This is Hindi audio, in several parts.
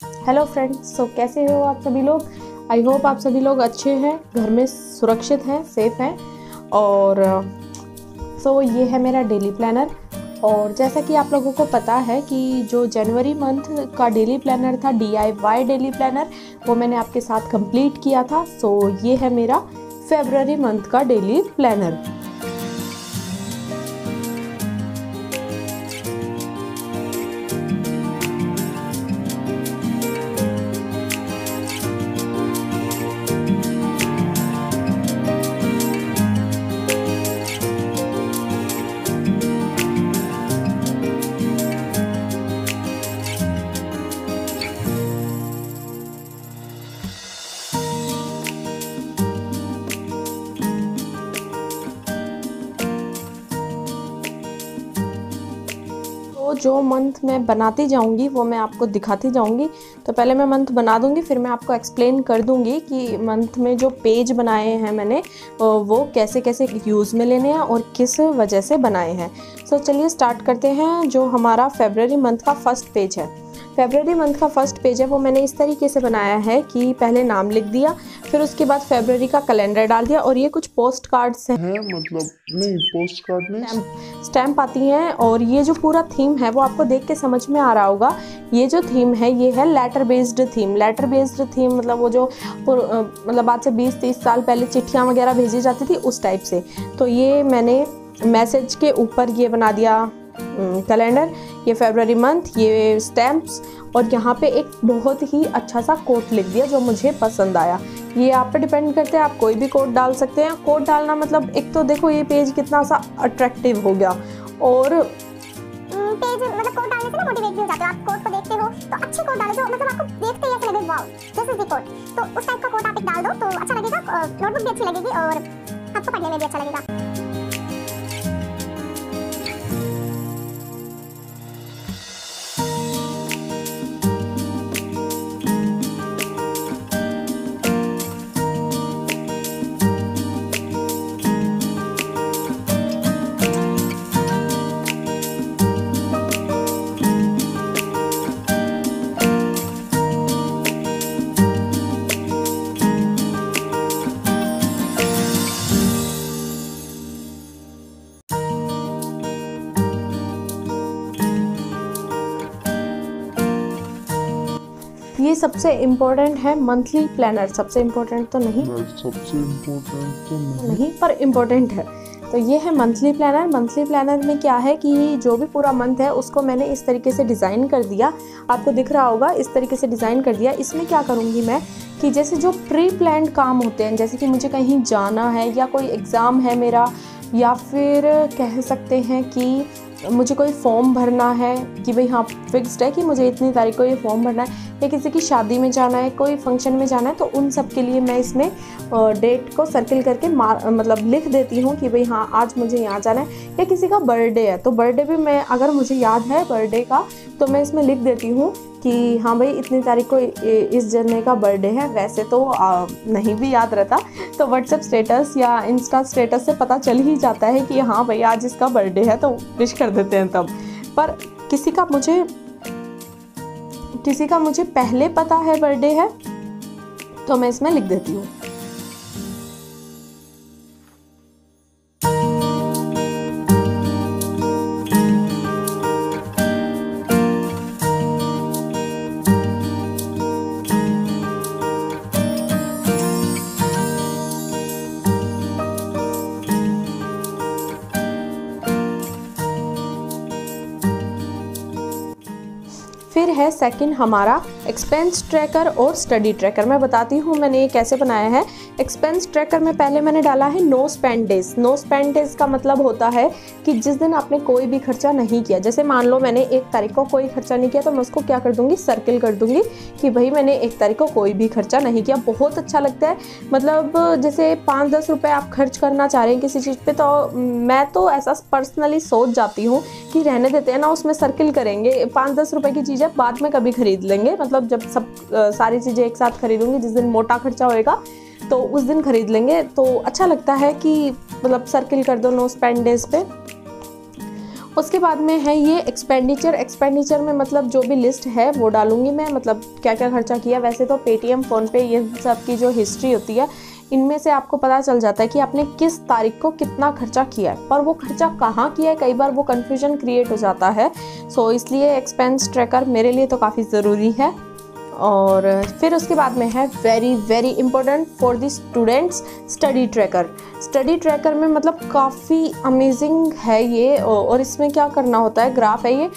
हेलो फ्रेंड्स, कैसे हो आप सभी लोग। आई होप आप सभी लोग अच्छे हैं, घर में सुरक्षित हैं, सेफ हैं। और ये है मेरा डेली प्लानर। और जैसा कि आप लोगों को पता है कि जो जनवरी मंथ का डेली प्लानर था, DIY डेली प्लानर, वो मैंने आपके साथ कंप्लीट किया था। ये है मेरा फेब्रुअरी मंथ का डेली प्लानर। जो मंथ मैं बनाती जाऊंगी वो मैं आपको दिखाती जाऊंगी। तो पहले मैं मंथ बना दूंगी, फिर मैं आपको एक्सप्लेन कर दूंगी कि मंथ में जो पेज बनाए हैं मैंने वो कैसे कैसे यूज़ में लेने हैं और किस वजह से बनाए हैं। चलिए स्टार्ट करते हैं। जो हमारा फेब्रुअरी मंथ का फर्स्ट पेज है, फेब्रुअरी मंथ का फर्स्ट पेज है, वो मैंने इस तरीके से बनाया है कि पहले नाम लिख दिया, फिर उसके बाद फेब्रुअरी का कैलेंडर डाल दिया। और ये कुछ पोस्ट कार्ड्स हैं, मतलब नहीं, पोस्ट कार्ड नहीं, स्टैम्प आती हैं। और ये जो पूरा थीम है वो आपको देख के समझ में आ रहा होगा। ये जो थीम है ये है letter based theme. Letter based theme मतलब वो जो मतलब आज से 20-30 साल पहले चिट्ठियाँ वगैरह भेजी जाती थी उस टाइप से। तो ये मैंने मैसेज के ऊपर ये बना दिया कैलेंडर, ये फेब्रुअरी मंथ, ये स्टैम्प्स, और यहाँ पे एक बहुत ही अच्छा सा कोट लिख दिया जो मुझे पसंद आया। ये आप पे डिपेंड करते हैं, आप कोई भी कोट डाल सकते हैं। कोट डालना मतलब एक तो देखो ये पेज कितना सा अट्रैक्टिव हो गया, और पेज मतलब कोट डालने से ना मोटिवेट भी हो जाते हो। आप कोट को देखते हो तो अच्छे कोट डालो जो मतलब आपको देखते ही ऐसा लगे wow this is the quote. तो उस टाइप का कोट आप एक डाल दो तो अच्छा लगेगा, नोटबुक भी अच्छी लगेगी और आपको पढ़ने में भी अच्छा लगेगा। ये सबसे इम्पोर्टेंट है मंथली प्लानर। सबसे इम्पोर्टेंट तो नहीं, सबसे इम्पोर्टेंट तो नहीं पर इम्पोर्टेंट है। तो ये है मंथली प्लानर। मंथली प्लानर में क्या है कि जो भी पूरा मंथ है उसको मैंने इस तरीके से डिज़ाइन कर दिया, आपको दिख रहा होगा, इस तरीके से डिज़ाइन कर दिया। इसमें क्या करूँगी मैं कि जैसे जो प्री प्लान्ड काम होते हैं, जैसे कि मुझे कहीं जाना है या कोई एग्ज़ाम है मेरा, या फिर कह सकते हैं कि मुझे कोई फॉर्म भरना है कि भाई हाँ फिक्स्ड है कि मुझे इतनी तारीख को ये फॉर्म भरना है, या किसी की शादी में जाना है, कोई फंक्शन में जाना है, तो उन सब के लिए मैं इसमें डेट को सर्किल करके मतलब लिख देती हूँ कि भाई हाँ आज मुझे यहाँ जाना है। या किसी का बर्थडे है तो बर्थडे भी मैं, अगर मुझे याद है बर्थडे का, तो मैं इसमें लिख देती हूँ कि हाँ भाई इतनी तारीख को इस जने का बर्थडे है। वैसे तो नहीं भी याद रहता, तो व्हाट्सएप स्टेटस या इंस्टा स्टेटस से पता चल ही जाता है कि हाँ भाई आज इसका बर्थडे है, तो विश कर देते हैं तब। पर किसी का मुझे पहले पता है बर्थडे है तो मैं इसमें लिख देती हूँ। फिर है सेकंड हमारा एक्सपेंस ट्रैकर और स्टडी ट्रैकर। मैं बताती हूँ मैंने ये कैसे बनाया है। एक्सपेंस ट्रैकर में पहले मैंने डाला है no spend days. No spend days का मतलब होता है कि जिस दिन आपने कोई भी खर्चा नहीं किया, जैसे मान लो मैंने 1 तारीख को कोई खर्चा नहीं किया, तो मैं उसको क्या कर दूंगी, सर्किल कर दूंगी कि भाई मैंने 1 तारीख को कोई भी खर्चा नहीं किया। बहुत अच्छा लगता है, मतलब जैसे 5-10 रुपये आप खर्च करना चाह रहे हैं किसी चीज़ पे, तो मैं तो ऐसा पर्सनली सोच जाती हूँ कि रहने देते हैं ना, उसमें सर्किल करेंगे। 5-10 रुपये की चीज़ें बाद में कभी खरीद लेंगे, मतलब जब सब सारी चीज़ें एक साथ खरीदूंगी, जिस दिन मोटा खर्चा होएगा तो उस दिन खरीद लेंगे। तो अच्छा लगता है कि मतलब सर्किल कर दो नो स्पेंड डेज पे। उसके बाद में है ये एक्सपेंडिचर में मतलब जो भी लिस्ट है वो डालूंगी मैं, मतलब क्या क्या खर्चा किया। वैसे तो पेटीएम, फ़ोनपे ये सब की जो हिस्ट्री होती है इनमें से आपको पता चल जाता है कि आपने किस तारीख को कितना खर्चा किया है, पर वो खर्चा कहाँ किया है कई बार वो कन्फ्यूजन क्रिएट हो जाता है। सो इसलिए एक्सपेंस ट्रैकर मेरे लिए तो काफ़ी ज़रूरी है। और फिर उसके बाद में है very very important for the students study tracker में मतलब काफ़ी अमेजिंग है ये। और इसमें क्या करना होता है, ग्राफ है, ये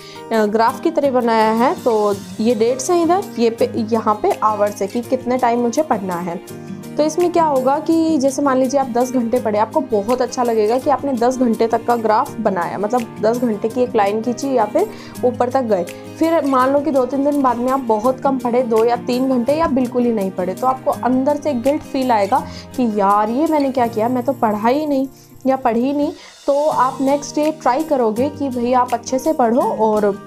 ग्राफ की तरह बनाया है। तो ये डेट्स हैं इधर, ये यहाँ पे आवर्स है कि कितने टाइम मुझे पढ़ना है। तो इसमें क्या होगा कि जैसे मान लीजिए आप 10 घंटे पढ़े, आपको बहुत अच्छा लगेगा कि आपने 10 घंटे तक का ग्राफ बनाया, मतलब 10 घंटे की एक लाइन खींची या फिर ऊपर तक गए। फिर मान लो कि 2-3 दिन बाद में आप बहुत कम पढ़े, 2 या 3 घंटे या बिल्कुल ही नहीं पढ़े, तो आपको अंदर से गिल्ट फील आएगा कि यार ये मैंने क्या किया, मैं तो पढ़ा ही नहीं या पढ़ी नहीं। तो आप नेक्स्ट डे ट्राई करोगे कि भाई आप अच्छे से पढ़ो और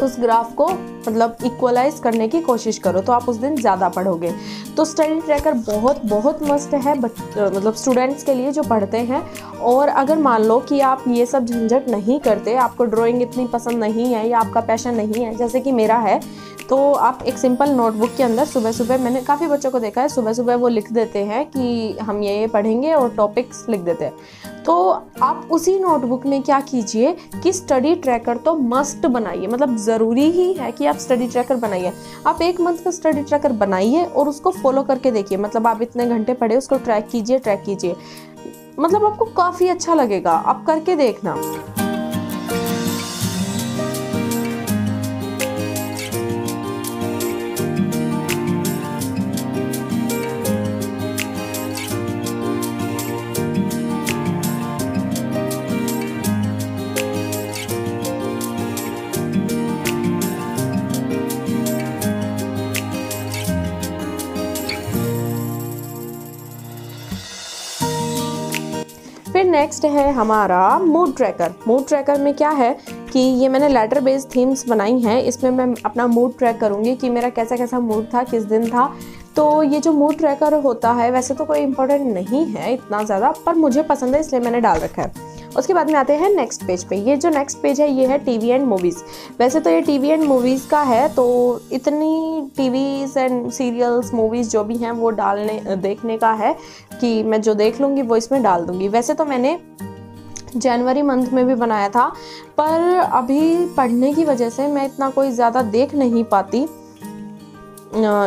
उस ग्राफ को मतलब इक्वलाइज करने की कोशिश करो, तो आप उस दिन ज़्यादा पढ़ोगे। तो स्टडी ट्रैकर बहुत बहुत मस्त है मतलब स्टूडेंट्स के लिए जो पढ़ते हैं। और अगर मान लो कि आप ये सब झंझट नहीं करते, आपको ड्राइंग इतनी पसंद नहीं है या आपका पैशन नहीं है जैसे कि मेरा है, तो आप एक सिंपल नोटबुक के अंदर सुबह सुबह, मैंने काफ़ी बच्चों को देखा है सुबह सुबह वो लिख देते हैं कि हम ये पढ़ेंगे और टॉपिक्स लिख देते हैं। तो आप उसी नोटबुक में क्या कीजिए कि स्टडी ट्रैकर तो मस्ट बनाइए, मतलब ज़रूरी ही है कि आप स्टडी ट्रैकर बनाइए। आप 1 मंथ का स्टडी ट्रैकर बनाइए और उसको फॉलो करके देखिए, मतलब आप इतने घंटे पढ़े उसको ट्रैक कीजिए, मतलब आपको काफ़ी अच्छा लगेगा, आप करके देखना। फिर नेक्स्ट है हमारा मूड ट्रैकर में क्या है कि ये मैंने लेटर बेस्ड थीम्स बनाई हैं। इसमें मैं अपना मूड ट्रैक करूँगी कि मेरा कैसा कैसा मूड था, किस दिन था। तो ये जो मूड ट्रैकर होता है वैसे तो कोई इम्पोर्टेंट नहीं है इतना ज़्यादा, पर मुझे पसंद है इसलिए मैंने डाल रखा है। उसके बाद में आते हैं नेक्स्ट पेज पे। ये जो नेक्स्ट पेज है ये है टीवी एंड मूवीज़। वैसे तो ये टीवी एंड मूवीज़ का है, तो इतनी टीवीज़ एंड सीरियल्स मूवीज़ जो भी हैं वो देखने का है कि मैं जो देख लूँगी वो इसमें डाल दूँगी। वैसे तो मैंने जनवरी मंथ में भी बनाया था, पर अभी पढ़ने की वजह से मैं इतना कोई ज़्यादा देख नहीं पाती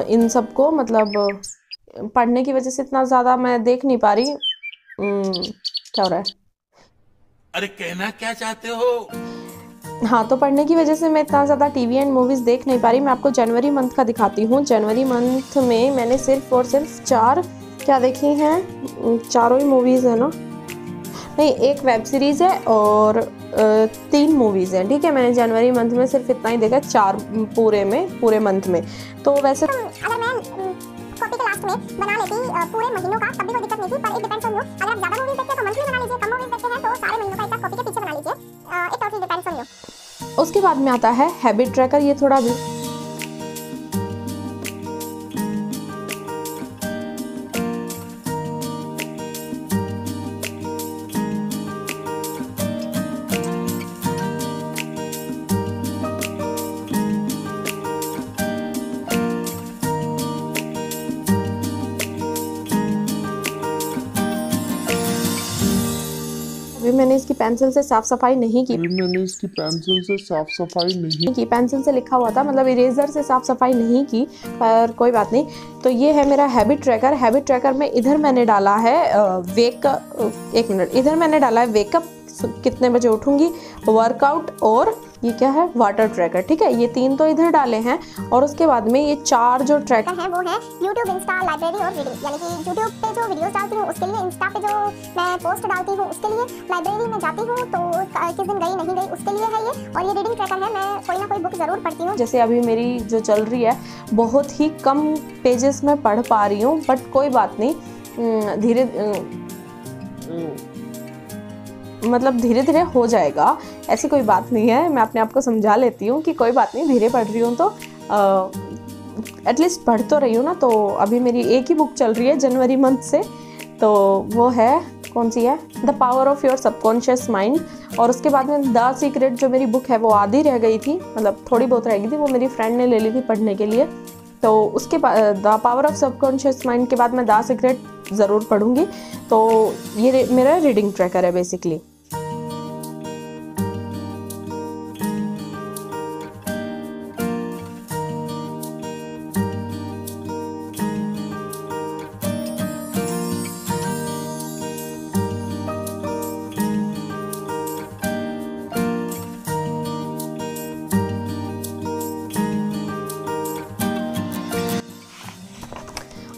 इन सब को, मतलब पढ़ने की वजह से इतना ज़्यादा मैं देख नहीं पा रही। क्या हो रहा है? अरे कहना क्या चाहते हो? हाँ, तो पढ़ने की वजह से मैं इतना ज़्यादा टीवी एंड मूवीज़ देख नहीं पा रही। मैं आपको जनवरी मंथ का दिखाती हूँ। जनवरी मंथ में मैंने सिर्फ और सिर्फ 4 क्या देखी हैं, चारों ही मूवीज़ है ना, नहीं एक वेब सीरीज़ है और 3 मूवीज़ हैं। ठीक है, मैंने जनवरी मंथ में सिर्फ इतना ही देखा, 4 पूरे मंथ में। तो वैसे अगर मैं कॉपी के लास्ट में बना लेती पूरे महीनों का तब भी कोई दिक्कत नहीं थी, पर इट डिपेंड्स ऑन यू। अगर आप ज़्यादा मूवीज़ देखते हैं तो मंथली बना लीजिए, कम मूवीज़ देखते हैं तो सारे महीनों का एक साथ कॉपी के पीछे बना लीजिए। It totally depends on you. उसके बाद में आता है हैबिट ट्रैकर। ये थोड़ा भी अभी मैंने इसकी पेंसिल से साफ सफाई नहीं की। पेंसिल से लिखा हुआ था, मतलब इरेजर से साफ सफाई नहीं की, पर कोई बात नहीं। तो ये है मेरा हैबिट ट्रैकर में इधर मैंने डाला है इधर मैंने डाला है वेकअप, कितने बजे उठूंगी, वर्कआउट और ये क्या है, वाटर ट्रैकर। ठीक है, ये 3 तो इधर डाले हैं। और उसके बाद में ये 4 जो ट्रैकर है वो है यूट्यूब, इंस्टा, लाइब्रेरी और रीडिंग। यानी कि यूट्यूब पे जो वीडियोस डालती हूँ उसके लिए, इंस्टा पे जो मैं पोस्ट डालती हूँ उसके लिए, लाइब्रेरी में जाती हूँ तो किस दिन गई नहीं गई उसके लिए है ये। और ये रीडिंग ट्रैकर है, मैं कोई ना कोई बुक ज़रूर पढ़ती हूँ। जैसे अभी मेरी जो चल रही है बहुत ही कम पेजेस में पढ़ पा रही हूँ, बट कोई बात नहीं, धीरे धीरे हो जाएगा, ऐसी कोई बात नहीं है। मैं अपने आप को समझा लेती हूँ कि कोई बात नहीं, धीरे पढ़ रही हूँ तो एटलीस्ट पढ़ तो रही हूँ ना। तो अभी मेरी एक ही बुक चल रही है जनवरी मंथ से, तो वो है कौन सी है, the power of your subconscious mind. और उसके बाद में द सीक्रेट जो मेरी बुक है वो आधी रह गई थी, मतलब थोड़ी बहुत रह गई थी, वो मेरी फ्रेंड ने ले ली थी पढ़ने के लिए। तो उसके बाद the power of subconscious mind के बाद मैं द सीक्रेट ज़रूर पढ़ूँगी। तो ये मेरा रीडिंग ट्रैकर है बेसिकली।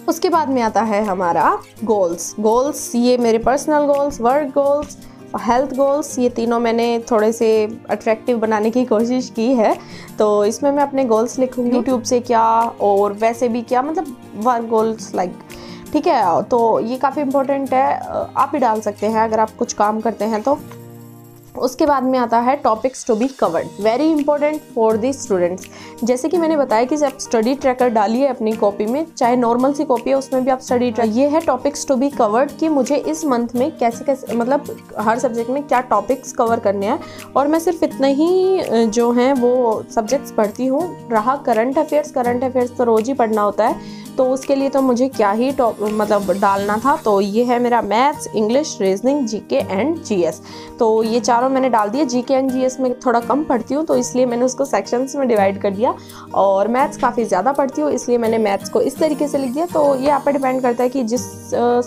उसके बाद में आता है हमारा गोल्स। ये मेरे पर्सनल गोल्स, वर्क गोल्स और हेल्थ गोल्स, ये तीनों मैंने थोड़े से अट्रैक्टिव बनाने की कोशिश की है। तो इसमें मैं अपने गोल्स लिखूंगी, यूट्यूब से क्या और वैसे भी क्या, मतलब वर्क गोल्स लाइक, ठीक है। तो ये काफ़ी इम्पोर्टेंट है, आप भी डाल सकते हैं अगर आप कुछ काम करते हैं तो। उसके बाद में आता है topics to be covered, very important for the students. जैसे कि मैंने बताया कि आप स्टडी ट्रैकर डालिए अपनी कॉपी में, चाहे नॉर्मल सी कॉपी है उसमें भी आप स्टडी ट्रैकर, ये है टॉपिक्स टू बी कवर्ड कि मुझे इस मंथ में कैसे कैसे, मतलब हर सब्जेक्ट में क्या टॉपिक्स कवर करने हैं। और मैं सिर्फ इतना ही जो हैं वो सब्जेक्ट्स पढ़ती हूँ। रहा करंट अफेयर्स तो रोज़ ही पढ़ना होता है, तो उसके लिए तो मुझे क्या ही मतलब डालना था। तो ये है मेरा maths, English, reasoning, GK and GS. तो ये चारों मैंने डाल दिए। जीके एंड जीएस में थोड़ा कम पढ़ती हूँ तो इसलिए मैंने उसको सेक्शंस में डिवाइड कर दिया, और मैथ्स काफ़ी ज़्यादा पढ़ती हूँ इसलिए मैंने मैथ्स को इस तरीके से लिख दिया। तो ये आप पर डिपेंड करता है कि जिस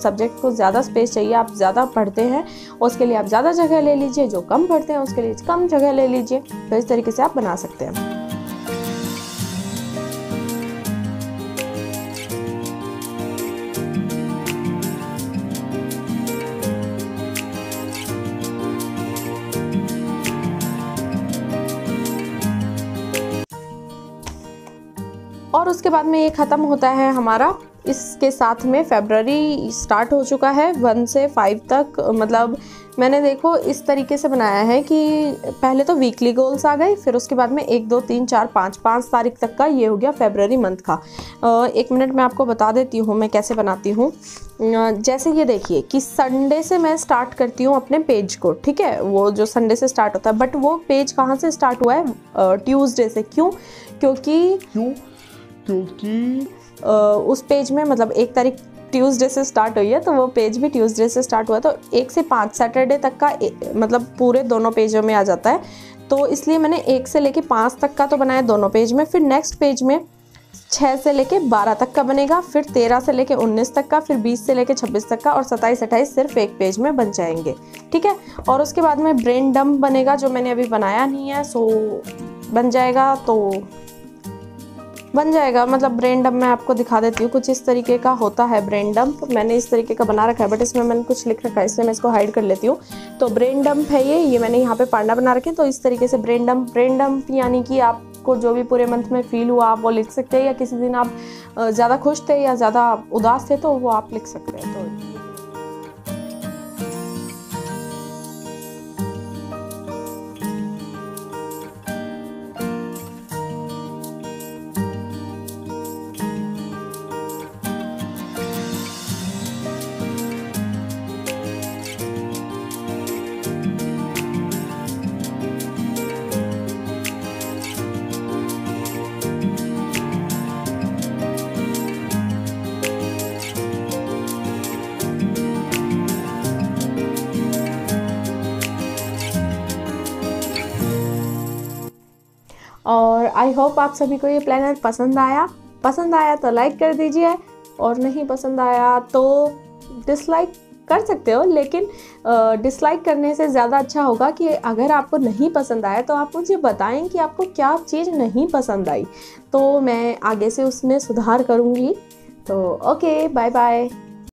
सब्जेक्ट को ज़्यादा स्पेस चाहिए, आप ज़्यादा पढ़ते हैं, उसके लिए आप ज़्यादा जगह ले लीजिए, जो कम पढ़ते हैं उसके लिए कम जगह ले लीजिए। तो इस तरीके से आप बना सकते हैं। और उसके बाद में ये ख़त्म होता है हमारा। इसके साथ में फरवरी स्टार्ट हो चुका है 1 से 5 तक। मतलब मैंने देखो इस तरीके से बनाया है कि पहले तो वीकली गोल्स आ गए, फिर उसके बाद में 1 2 3 4 5 तारीख तक का ये हो गया फरवरी मंथ का। 1 मिनट मैं आपको बता देती हूँ मैं कैसे बनाती हूँ। जैसे ये देखिए कि संडे से मैं स्टार्ट करती हूँ अपने पेज को, ठीक है, वो जो संडे से स्टार्ट होता है, बट वो पेज कहाँ से स्टार्ट हुआ है, ट्यूसडे से। क्यों? क्योंकि उस पेज में मतलब 1 तारीख ट्यूसडे से स्टार्ट हुई है तो वो पेज भी ट्यूसडे से स्टार्ट हुआ है, तो 1 से 5 सैटरडे तक का मतलब पूरे दोनों पेजों में आ जाता है। तो इसलिए मैंने 1 से लेके 5 तक का तो बनाया दोनों पेज में, फिर नेक्स्ट पेज में 6 से लेके 12 तक का बनेगा, फिर 13 से लेके 19 तक का, फिर 20 से लेके 26 तक का, और 27 28 सिर्फ एक पेज में बन जाएंगे, ठीक है। और उसके बाद में ब्रेन डंप बनेगा, जो मैंने अभी बनाया नहीं है, सो बन जाएगा। तो बन जाएगा, मतलब ब्रेन डंप मैं आपको दिखा देती हूँ। कुछ इस तरीके का होता है ब्रेन डंप, मैंने इस तरीके का बना रखा है, बट इसमें मैंने कुछ लिख रखा है इसलिए मैं इसको हाइड कर लेती हूँ। तो ब्रेन डंप है ये मैंने यहाँ पे पढ़ना बना रखे। तो इस तरीके से ब्रेन डंप यानी कि आपको जो भी पूरे मंथ में फील हुआ आप वो लिख सकते हैं, या किसी दिन आप ज़्यादा खुश थे या ज़्यादा उदास थे तो वो आप लिख सकते हैं। तो और आई होप आप सभी को ये प्लानर पसंद आया तो लाइक कर दीजिए, और नहीं पसंद आया तो डिसलाइक कर सकते हो। लेकिन डिसलाइक करने से ज़्यादा अच्छा होगा कि अगर आपको नहीं पसंद आया तो आप मुझे बताएं कि आपको क्या चीज़ नहीं पसंद आई, तो मैं आगे से उसमें सुधार करूँगी। तो ओके, बाय बाय।